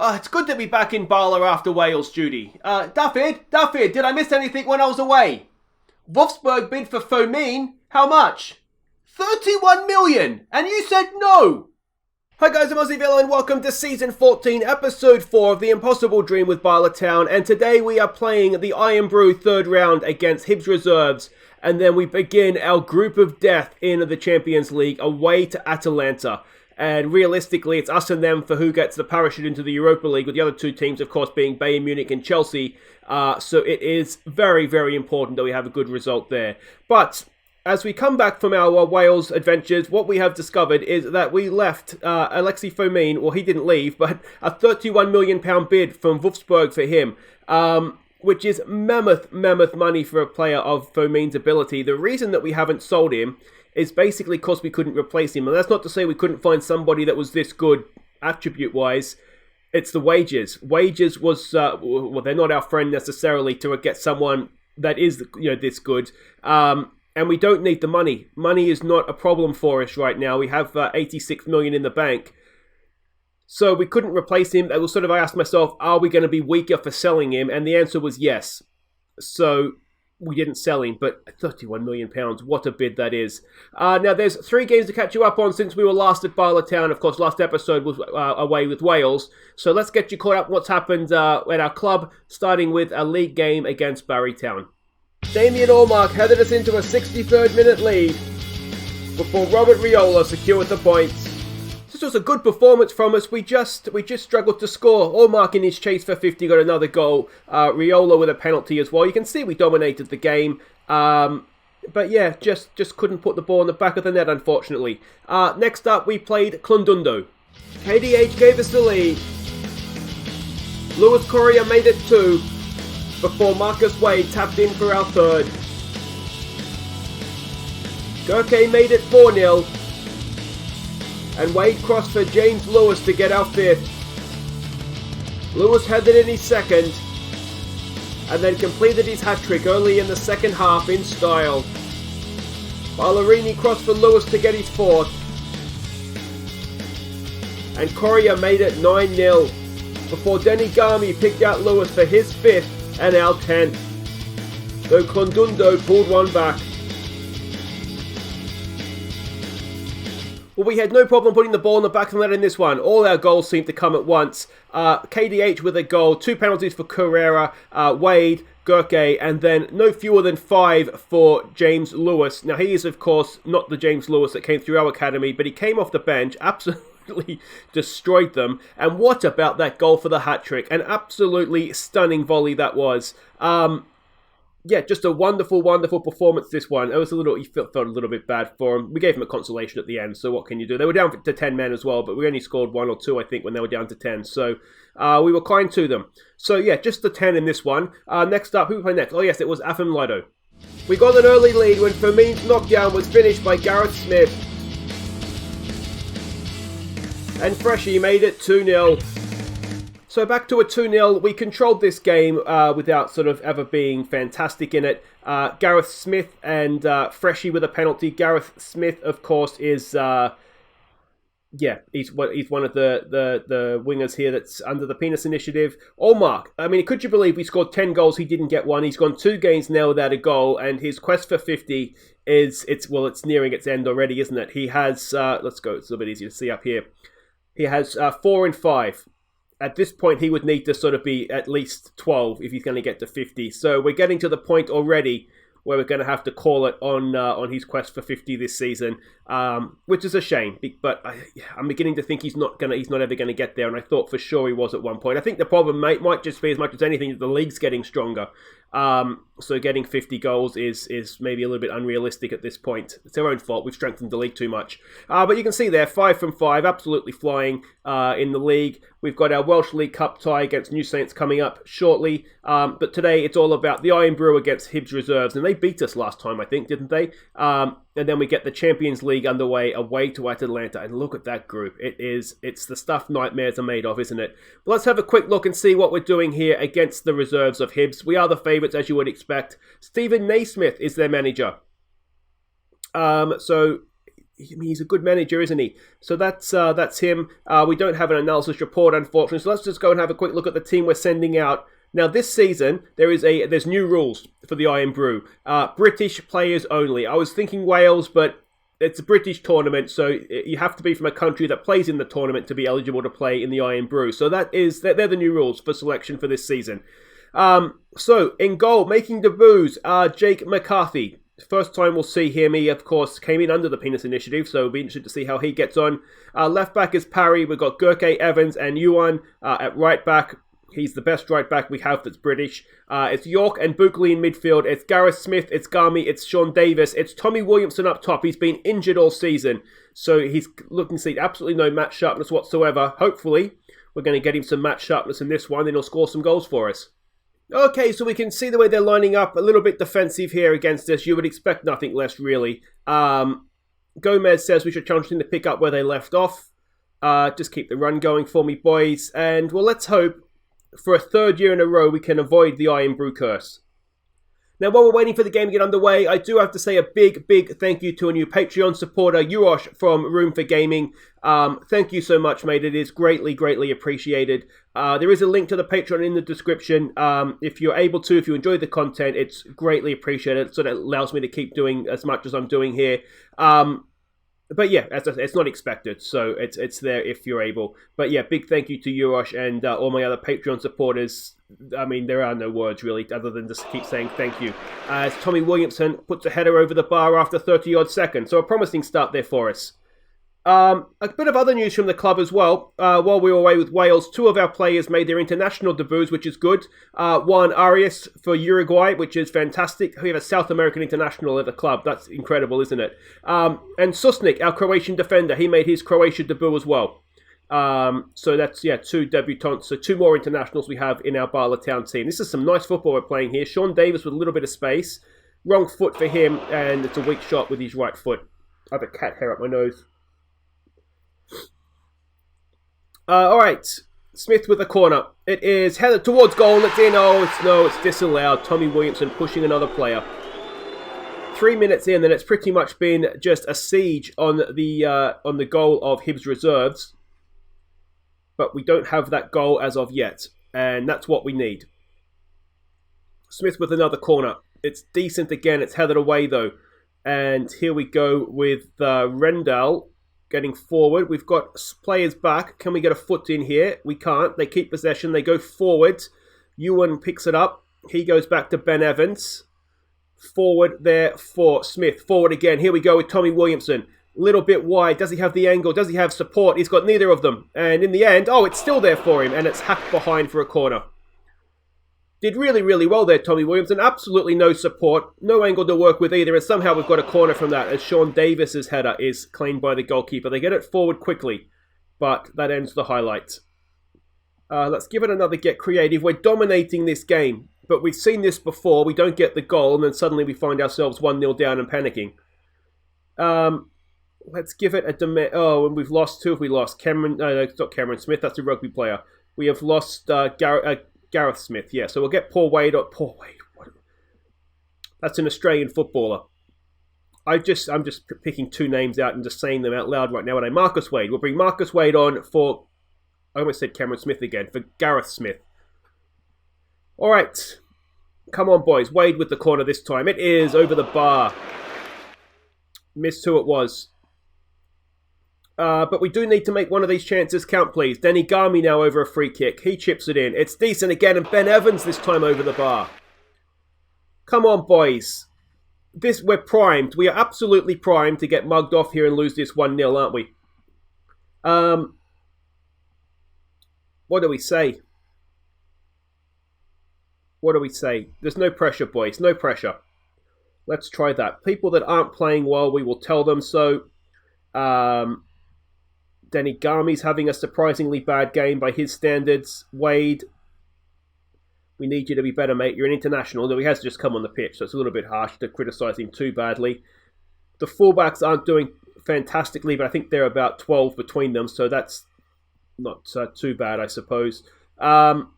It's good to be back in Bala after Wales, Judy. Duffy, did I miss anything when I was away? Wolfsburg bid for Fomin. How much? 31 million! And you said no! Hi guys, I'm Aussie and welcome to Season 14, Episode 4 of The Impossible Dream with Bala Town. And today we are playing the IRN-BRU third round against Hibs Reserves. And then we begin our group of death in the Champions League away to Atalanta. And realistically, it's us and them for who gets the parachute into the Europa League, with the other two teams, of course, being Bayern Munich and Chelsea. So it is very, very important that we have a good result there. But as we come back from our Wales adventures, what we have discovered is that we left Alexis Fomin, well, he didn't leave, but a £31 million bid from Wolfsburg for him, which is mammoth money for a player of Fomin's ability. The reason that we haven't sold him is basically because we couldn't replace him. And that's not to say we couldn't find somebody that was this good attribute-wise. It's the wages. Wages was, well, they're not our friend necessarily to get someone that is, this good. And we don't need the money. Money is not a problem for us right now. We have 86 million in the bank. So we couldn't replace him. I asked myself, are we going to be weaker for selling him? And the answer was yes. So we didn't sell him, but £31 million, what a bid that is. Now, there's 3 games to catch you up on since we were last at Bala Town. Of course, last episode was away with Wales. So let's get you caught up on what's happened at our club, starting with a league game against Barry Town. Damien Allmark headed us into a 63rd minute lead before Robert Riola secured the points. This was a good performance from us. We just struggled to score. Allmark in his chase for 50 got another goal. Riola with a penalty as well. You can see we dominated the game. But yeah, just couldn't put the ball in the back of the net, unfortunately. Next up, we played Clondundo. KDH gave us the lead. Lewis Correa made it 2 before Marcus Wade tapped in for our third. Gurke made it 4-0. And Wade crossed for James Lewis to get our 5th. Lewis headed in his 2nd. And then completed his hat-trick early in the second half in style. Ballerini crossed for Lewis to get his 4th. And Correa made it 9-0. Before Denny Garmi picked out Lewis for his 5th and our 10th. Though Clondundo pulled one back. Well, we had no problem putting the ball in the back of the net in this one. All our goals seemed to come at once. KDH with a goal, 2 penalties for Carrera, Wade, Gurke, and then no fewer than 5 for James Lewis. Now, he is, of course, not the James Lewis that came through our academy, but he came off the bench, absolutely destroyed them. And what about that goal for the hat-trick? An absolutely stunning volley that was. Yeah, just a wonderful performance, this one. It was he felt a little bit bad for him. We gave him a consolation at the end, so what can you do? They were down to 10 men as well, but we only scored 1 or 2, I think, when they were down to 10. So we were kind to them. So yeah, just the 10 in this one. Next up, who we play next? Oh yes, it was FM20. We got an early lead when Fomin's knockdown was finished by Gareth Smith. And Freshie made it 2-0. So back to a 2-0, we controlled this game without ever being fantastic in it. Gareth Smith and Freshie with a penalty. Gareth Smith, of course, is, he's one of the wingers here that's under the Penis Initiative. Allmark, I mean, could you believe we scored 10 goals, he didn't get one. He's gone 2 games now without a goal, and his quest for 50 it's nearing its end already, isn't it? He has, let's go, it's a little bit easier to see up here. He has 4 and 5. At this point, he would need to be at least 12 if he's going to get to 50. So we're getting to the point already where we're going to have to call it on his quest for 50 this season, which is a shame. But I'm beginning to think he's not ever going to get there. And I thought for sure he was at one point. I think the problem might just be, as much as anything, that the league's getting stronger. So getting 50 goals is maybe a little bit unrealistic at this point. It's their own fault. We've strengthened the league too much. But you can see there, 5 from 5, absolutely flying in the league. We've got our Welsh League Cup tie against New Saints coming up shortly. But today it's all about the IRN-BRU against Hibs Reserves. And they beat us last time, I think, didn't they? And then we get the Champions League underway away to Atalanta. And look at that group. It's the stuff nightmares are made of, isn't it? But let's have a quick look and see what we're doing here against the reserves of Hibs. We are the favourites, as you would expect. Stephen Naismith is their manager. So he's a good manager, isn't he? So that's him. We don't have an analysis report, unfortunately. So let's just go and have a quick look at the team we're sending out. Now, this season, there's new rules for the IRN-BRU. British players only. I was thinking Wales, but it's a British tournament, so you have to be from a country that plays in the tournament to be eligible to play in the IRN-BRU. So they're the new rules for selection for this season. So, in goal, making debuts, Jake McCarthy. First time we'll see him. He, of course, came in under the Penis Initiative, so it'll be interesting to see how he gets on. Left back is Parry. We've got Gurke Evans and Yuan at right back. He's the best right back we have that's British. It's York and Buckley in midfield. It's Gareth Smith, it's Garmy, it's Sean Davis. It's Tommy Williamson up top. He's been injured all season, so he's looking to see absolutely no match sharpness whatsoever. Hopefully, we're going to get him some match sharpness in this one, then he'll score some goals for us. Okay, so we can see the way they're lining up. A little bit defensive here against us. You would expect nothing less, really. Gomez says we should challenge them to pick up where they left off. Just keep the run going for me, boys. And, well, let's hope for a third year in a row we can avoid the IRN-BRU curse. Now, while we're waiting for the game to get underway, I do have to say a big, big thank you to a new Patreon supporter, Urosh from Room for Gaming. Thank you so much, mate. It is greatly, greatly appreciated. There is a link to the Patreon in the description. If you're able to, if you enjoy the content, it's greatly appreciated. So that allows me to keep doing as much as I'm doing here. But yeah, it's not expected, so it's there if you're able. But yeah, big thank you to Urosh and all my other Patreon supporters. I mean, there are no words really, other than just keep saying thank you. As Tommy Williamson puts a header over the bar after 30-odd seconds, so a promising start there for us. A bit of other news from the club as well. While we were away with Wales, 2 of our players made their international debuts, which is good. One, Arias for Uruguay, which is fantastic. We have a South American international at the club. That's incredible, isn't it? And Susnik, our Croatian defender, he made his Croatian debut as well. So that's, 2 debutants. So 2 more internationals we have in our Bala Town team. This is some nice football we're playing here. Sean Davis with a little bit of space. Wrong foot for him, and it's a weak shot with his right foot. I have a cat hair up my nose. Alright, Smith with a corner. It is headed towards goal. It's in. It's disallowed. Tommy Williamson pushing another player. 3 minutes in, and it's pretty much been just a siege on the goal of Hibs reserves. But we don't have that goal as of yet, and that's what we need. Smith with another corner. It's decent again. It's headed away though, and here we go with Rendell. Getting forward. We've got players back. Can we get a foot in here? We can't. They keep possession. They go forward. Ewan picks it up. He goes back to Ben Evans. Forward there for Smith. Forward again. Here we go with Tommy Williamson. Little bit wide. Does he have the angle? Does he have support? He's got neither of them. And in the end, it's still there for him. And it's hacked behind for a corner. Did really, really well there, Tommy Williamson. Absolutely no support. No angle to work with either. And somehow we've got a corner from that as Sean Davis's header is claimed by the goalkeeper. They get it forward quickly. But that ends the highlight. Let's give it another get creative. We're dominating this game. But we've seen this before. We don't get the goal. And then suddenly we find ourselves 1-0 down and panicking. Let's give it a... and we've lost. Who have we lost? Cameron... No, it's not Cameron Smith. That's a rugby player. We have lost Gareth Smith, yeah. So we'll get Paul Wade. Paul Wade. That's an Australian footballer. I'm just picking 2 names out and just saying them out loud right now. And Marcus Wade. We'll bring Marcus Wade on for... I almost said Cameron Smith again. For Gareth Smith. All right. Come on, boys. Wade with the corner this time. It is over the bar. Missed who it was. But we do need to make one of these chances count, please. Danny Garmy now over a free kick. He chips it in. It's decent again, and Ben Evans this time over the bar. Come on, boys. We're primed. We are absolutely primed to get mugged off here and lose this 1-0, aren't we? What do we say? What do we say? There's no pressure, boys. No pressure. Let's try that. People that aren't playing well, we will tell them so. Danny Garmy's having a surprisingly bad game by his standards. Wade, we need you to be better, mate. You're an international, though he has just come on the pitch, so it's a little bit harsh to criticise him too badly. The fullbacks aren't doing fantastically, but I think they're about 12 between them, so that's not too bad, I suppose. And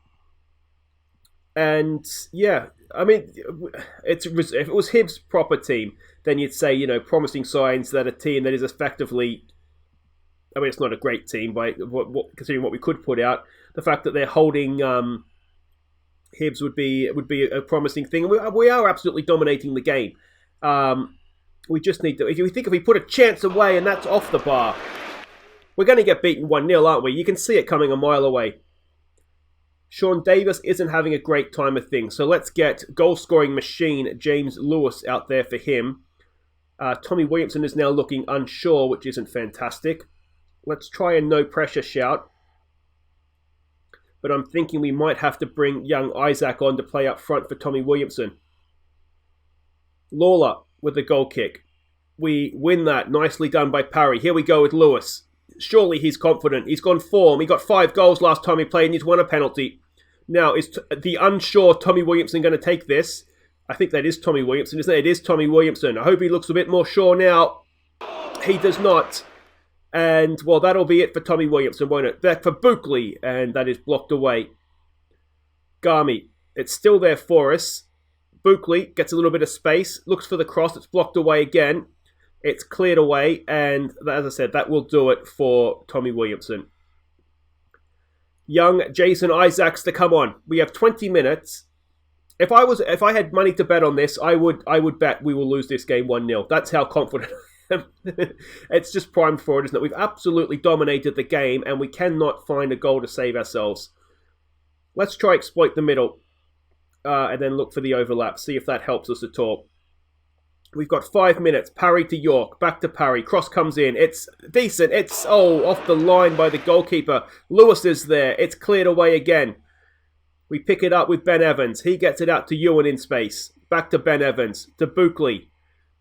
yeah, I mean, if it was Hibs' proper team, then you'd say, promising signs that a team that is effectively, I mean, it's not a great team, but considering what we could put out, the fact that they're holding Hibs would be a promising thing. We are absolutely dominating the game. We just need to, if we put a chance away and that's off the bar, we're going to get beaten 1-0, aren't we? You can see it coming a mile away. Sean Davis isn't having a great time of things, so let's get goal-scoring machine James Lewis out there for him. Tommy Williamson is now looking unsure, which isn't fantastic. Let's try a no-pressure shout. But I'm thinking we might have to bring young Isaac on to play up front for Tommy Williamson. Lawler with the goal kick. We win that. Nicely done by Parry. Here we go with Lewis. Surely he's confident. He's gone form. He got 5 goals last time he played and he's won a penalty. Now, is the unsure Tommy Williamson going to take this? I think that is Tommy Williamson, isn't it? It is Tommy Williamson. I hope he looks a bit more sure now. He does not. And, well, that'll be it for Tommy Williamson, won't it? Back for Buckley, and that is blocked away. Garmy, it's still there for us. Buckley gets a little bit of space, looks for the cross, it's blocked away again. It's cleared away, and as I said, that will do it for Tommy Williamson. Young Jason Isaacs to come on. We have 20 minutes. If I had money to bet on this, I would bet we will lose this game 1-0. That's how confident I am. It's just primed for it, isn't it? We've absolutely dominated the game, and we cannot find a goal to save ourselves. Let's try exploit the middle, and then look for the overlap. See if that helps us at all. We've got 5 minutes. Parry to York. Back to Parry. Cross comes in. It's decent. It's, off the line by the goalkeeper. Lewis is there. It's cleared away again. We pick it up with Ben Evans. He gets it out to Ewan in space. Back to Ben Evans. To Buckley.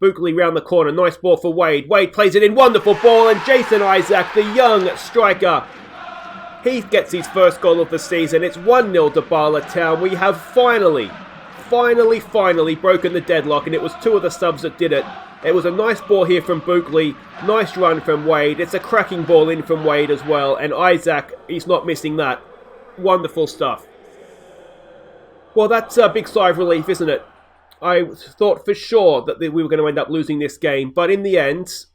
Buckley round the corner. Nice ball for Wade. Wade plays it in. Wonderful ball. And Jason Isaac, the young striker, he gets his first goal of the season. It's 1-0 to Bala Town. We have finally broken the deadlock, and it was 2 of the subs that did it. It was a nice ball here from Buckley. Nice run from Wade. It's a cracking ball in from Wade as well. And Isaac, he's not missing that. Wonderful stuff. Well, that's a big sigh of relief, isn't it? I thought for sure that we were going to end up losing this game. But in the end,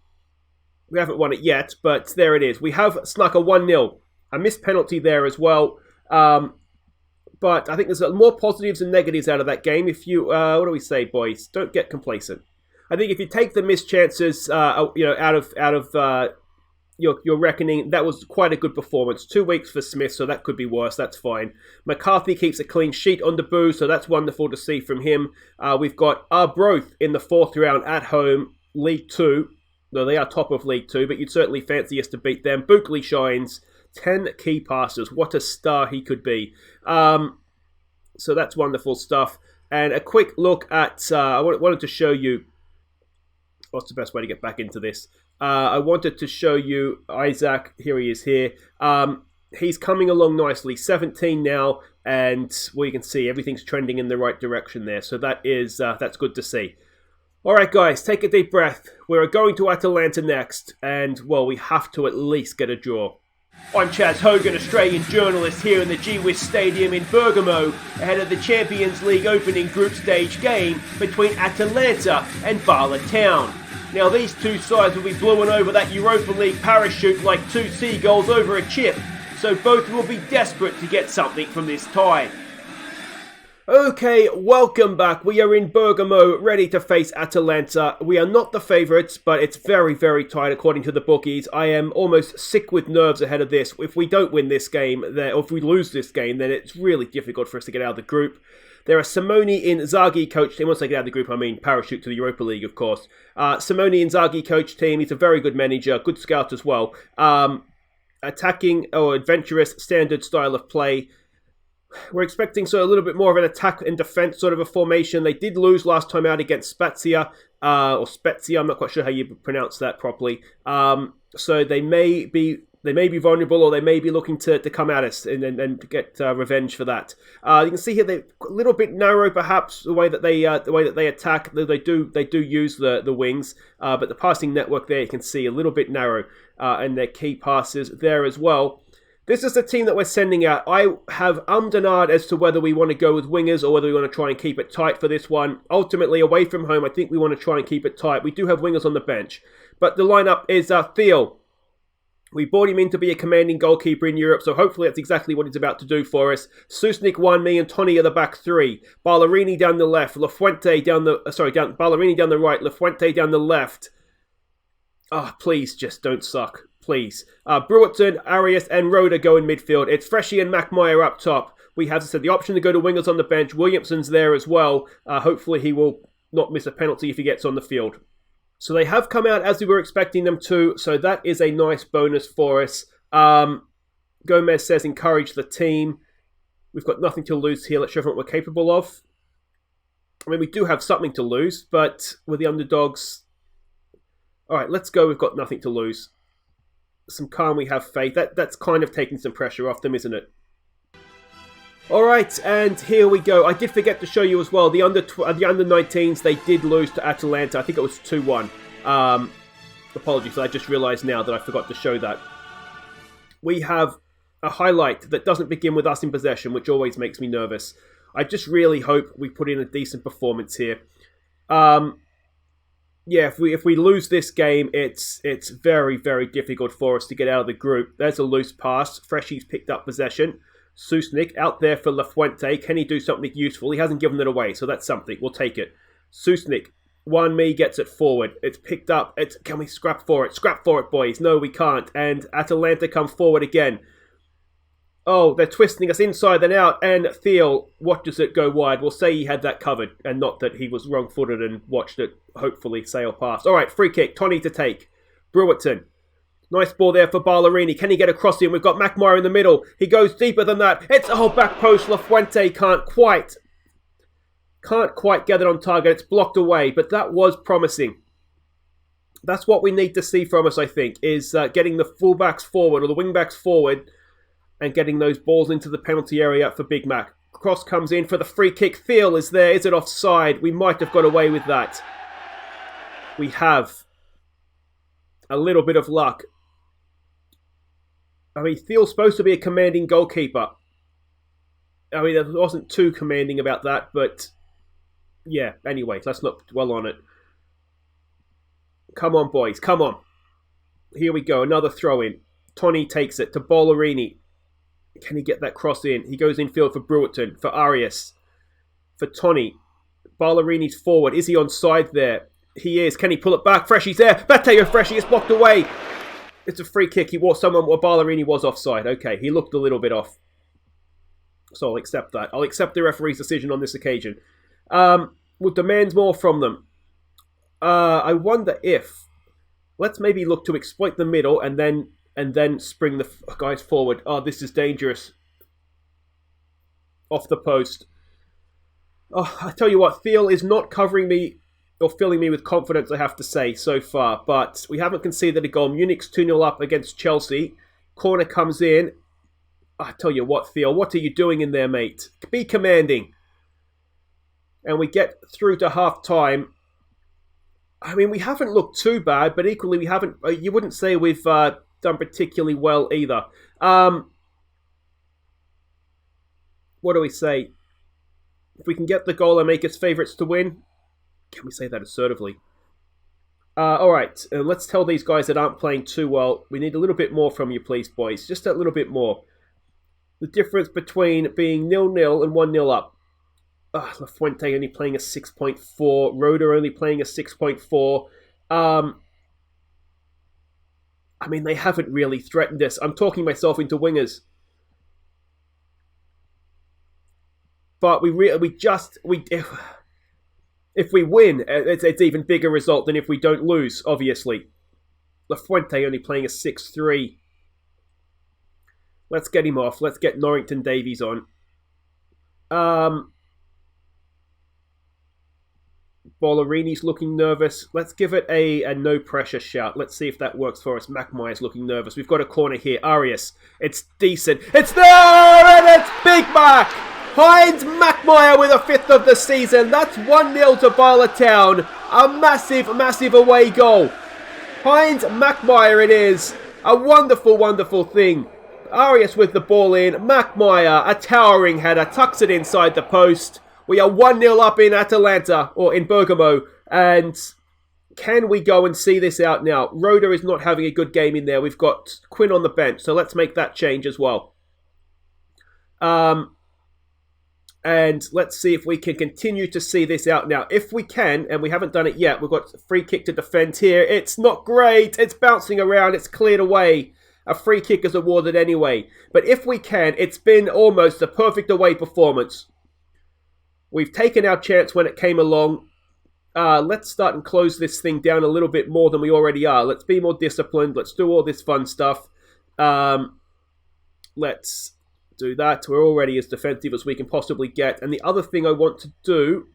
we haven't won it yet. But there it is. We have snuck a 1-0. A missed penalty there as well. But I think there's more positives and negatives out of that game. If you, what do we say, boys? Don't get complacent. I think if you take the missed chances, out of your reckoning, that was quite a good performance. 2 weeks for Smith, so that could be worse. That's fine. McCarthy keeps a clean sheet on debut, so that's wonderful to see from him. We've got Arbroath in the 4th round at home, League 2. No, they are top of League 2, but you'd certainly fancy us to beat them. Buckley shines. 10 key passes. What a star he could be. So that's wonderful stuff. And a quick look at, I wanted to show you, what's the best way to get back into this? I wanted to show you Isaac. Here he is here. He's coming along nicely. 17 now, and well, you can see everything's trending in the right direction there. So that is, that's good to see. All right, guys, take a deep breath. We're going to Atalanta next, and, well, we have to at least get a draw. I'm Chaz Hogan, Australian journalist here in the GWIS Stadium in Bergamo, ahead of the Champions League opening group stage game between Atalanta and Bala Town. Now these two sides will be blowing over that Europa League parachute like 2 seagulls over a chip, so both will be desperate to get something from this tie. Okay, welcome back. We are in Bergamo, ready to face Atalanta. We are not the favourites, but it's very, very tight according to the bookies. I am almost sick with nerves ahead of this. If we don't win this game, or if we lose this game, then it's really difficult for us to get out of the group. There are Simone Inzaghi coach team. Once I get out of the group, I mean parachute to the Europa League, of course. Simone Inzaghi coach team. He's a very good manager, good scout as well. Attacking or adventurous standard style of play. We're expecting a little bit more of an attack and defense sort of a formation. They did lose last time out against Spezia, or Spezia. I'm not quite sure how you pronounce that properly. So they may be vulnerable, or they may be looking to come at us and get revenge for that. You can see here they're a little bit narrow, perhaps the way that they attack. They do use the wings, but the passing network there you can see a little bit narrow, and their key passes there as well. This is the team that we're sending out. I have and ahed as to whether we want to go with wingers or whether we want to try and keep it tight for this one. Ultimately, away from home, I think we want to try and keep it tight. We do have wingers on the bench. But the lineup is Theo. We brought him in to be a commanding goalkeeper in Europe, so hopefully that's exactly what he's about to do for us. Susnik, 1, me, and Tony are the back 3. Ballerini down the left. Lafuente down the... Ballerini down the right. Lafuente down the left. Ah, please, just don't suck. Please. Brewerton, Arias, and Roda go in midfield. It's Freshy and McMire up top. We have, as I said, the option to go to wingers on the bench. Williamson's there as well. Hopefully he will not miss a penalty if he gets on the field. So they have come out as we were expecting them to, so that is a nice bonus for us. Gomez says encourage the team. We've got nothing to lose here. Let's show them what we're capable of. I mean, we do have something to lose, but we're the underdogs. All right, let's go. We've got nothing to lose. Some calm, we have faith. That's kind of taking some pressure off them, isn't it? All right, and here we go. I did forget to show you as well, the under 19s, they did lose to Atalanta. I think it was 2-1. Apologies, I just realised now that I forgot to show that. We have a highlight that doesn't begin with us in possession, which always makes me nervous. I just really hope we put in a decent performance here. Yeah, if we lose this game, it's very, very difficult for us to get out of the group. There's a loose pass. Freshy's picked up possession. Susnik out there for Lafuente. Can he do something useful? He hasn't given it away, so that's something. We'll take it. Susnik, 1 me, gets it forward. It's picked up. Can we scrap for it? Scrap for it, boys. No, we can't. And Atalanta come forward again. Oh, they're twisting us inside then out. And Theo watches it go wide. We'll say he had that covered and not that he was wrong-footed and watched it hopefully sail past. All right, free kick. Tony to take. Brewerton. Nice ball there for Ballerini. Can he get across him? We've got McMire in the middle. He goes deeper than that. It's back post. Lafuente can't quite get it on target. It's blocked away, but that was promising. That's what we need to see from us, I think, is getting the fullbacks forward or the wingbacks forward and getting those balls into the penalty area for Big Mac. Cross comes in for the free kick. Thiel is there. Is it offside? We might have got away with that. We have a little bit of luck. I mean, Thiel's supposed to be a commanding goalkeeper. I mean, there wasn't too commanding about that, but yeah, anyway, let's not dwell on it. Come on, boys, come on. Here we go, another throw-in. Tony takes it to Ballerini. Can he get that cross in? He goes infield for Brewerton, for Arias, for Tony. Ballerini's forward. Is he onside there? He is. Can he pull it back? Freshy's there. Matteo Freshy is blocked away. It's a free kick. Ballerini was offside. Okay, he looked a little bit off. So I'll accept that. I'll accept the referee's decision on this occasion. We'll demand more from them. I wonder if... Let's maybe look to exploit the middle and then spring the guys forward. Oh, this is dangerous. Off the post. Oh, I tell you what, Thiel is not covering me or filling me with confidence, I have to say, so far. But we haven't conceded a goal. Munich's 2-0 up against Chelsea. Corner comes in. I tell you what, Thiel, what are you doing in there, mate? Be commanding. And we get through to half-time. I mean, we haven't looked too bad, but equally we haven't... You wouldn't say we've done particularly well either. What do we say? If we can get the goal and make us favourites to win... Can we say that assertively? Alright, let's tell these guys that aren't playing too well. We need a little bit more from you, please, boys. Just a little bit more. The difference between being 0-0 and 1-0 up. Lafuente only playing a 6.4. Roda only playing a 6.4. I mean, they haven't really threatened us. I'm talking myself into wingers. But if we win, it's even bigger result than if we don't lose, obviously. Lafuente only playing a 6-3. Let's get him off. Let's get Norrington Davies on. Ballerini's looking nervous. Let's give it a no pressure shout. Let's see if that works for us. McMire's looking nervous. We've got a corner here. Arias. It's decent. It's there! And it's Big Mac! Heinz McMire with a 5th of the season. That's 1-0 to Bala Town. A massive, massive away goal. Heinz McMire it is. A wonderful, wonderful thing. Arias with the ball in. Mackmeyer, a towering header, tucks it inside the post. We are 1-0 up in Atalanta, or in Bergamo, and can we go and see this out now? Roda is not having a good game in there. We've got Quinn on the bench, so let's make that change as well. And let's see if we can continue to see this out now. If we can, and we haven't done it yet, we've got a free kick to defend here. It's not great. It's bouncing around. It's cleared away. A free kick is awarded anyway. But if we can, it's been almost a perfect away performance. We've taken our chance when it came along. Let's start and close this thing down a little bit more than we already are. Let's be more disciplined. Let's do all this fun stuff. Let's do that. We're already as defensive as we can possibly get. And the other thing I want to do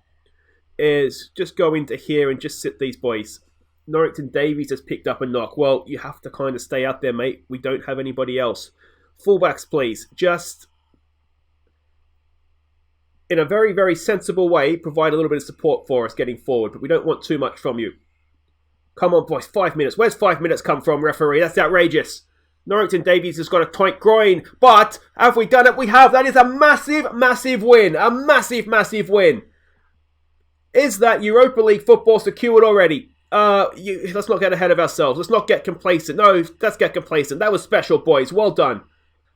is just go into here and just sit these boys. Norrington Davies has picked up a knock. Well, you have to kind of stay out there, mate. We don't have anybody else. Fullbacks, please. Just in a very, very sensible way, provide a little bit of support for us getting forward. But we don't want too much from you. Come on, boys. 5 minutes. Where's 5 minutes come from, referee? That's outrageous. Norrington Davies has got a tight groin, but have we done it? We have. That is a massive, massive win. A massive, massive win. Is that Europa League football secured already? Let's not get ahead of ourselves. Let's not get complacent. No, let's get complacent. That was special, boys. Well done.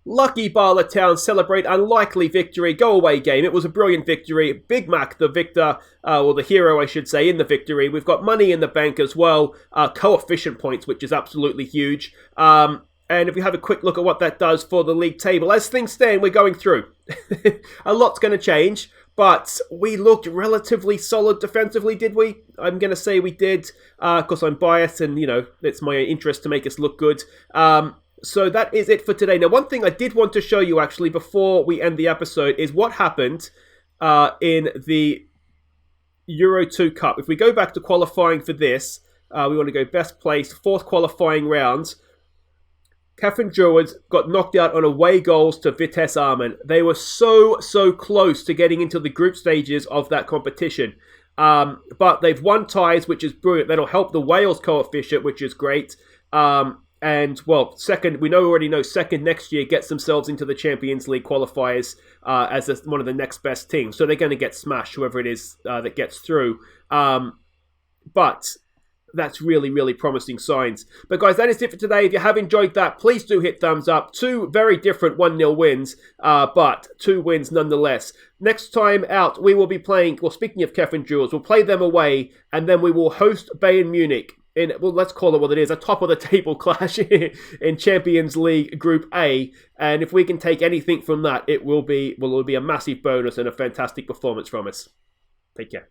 Lucky Bala Town celebrate unlikely victory. Go away game. It was a brilliant victory. Big Mac, the victor, or the hero, I should say, in the victory. We've got money in the bank as well. Coefficient points, which is absolutely huge. And if we have a quick look at what that does for the league table, as things stand, we're going through. A lot's going to change, but we looked relatively solid defensively, did we? I'm going to say we did, because I'm biased and, it's my interest to make us look good. So that is it for today. Now, one thing I did want to show you, actually, before we end the episode, is what happened in the Euro 2 Cup. If we go back to qualifying for this, we want to go best place, fourth qualifying round. F14 got knocked out on away goals to Vitesse Arnhem. They were so close to getting into the group stages of that competition. But they've won ties, which is brilliant. That'll help the Wales coefficient, which is great. And, well, second, we already know second next year gets themselves into the Champions League qualifiers as one of the next best teams. So they're going to get smashed, whoever it is that gets through. But that's really, really promising signs. But guys, that is it for today. If you have enjoyed that, please do hit thumbs up. 2 very different 1-0 wins, but 2 wins nonetheless. Next time out, we will be playing, well, speaking of F14, we'll play them away, and then we will host Bayern Munich in, well, let's call it what it is, a top-of-the-table clash in Champions League Group A. And if we can take anything from that, it will be a massive bonus and a fantastic performance from us. Take care.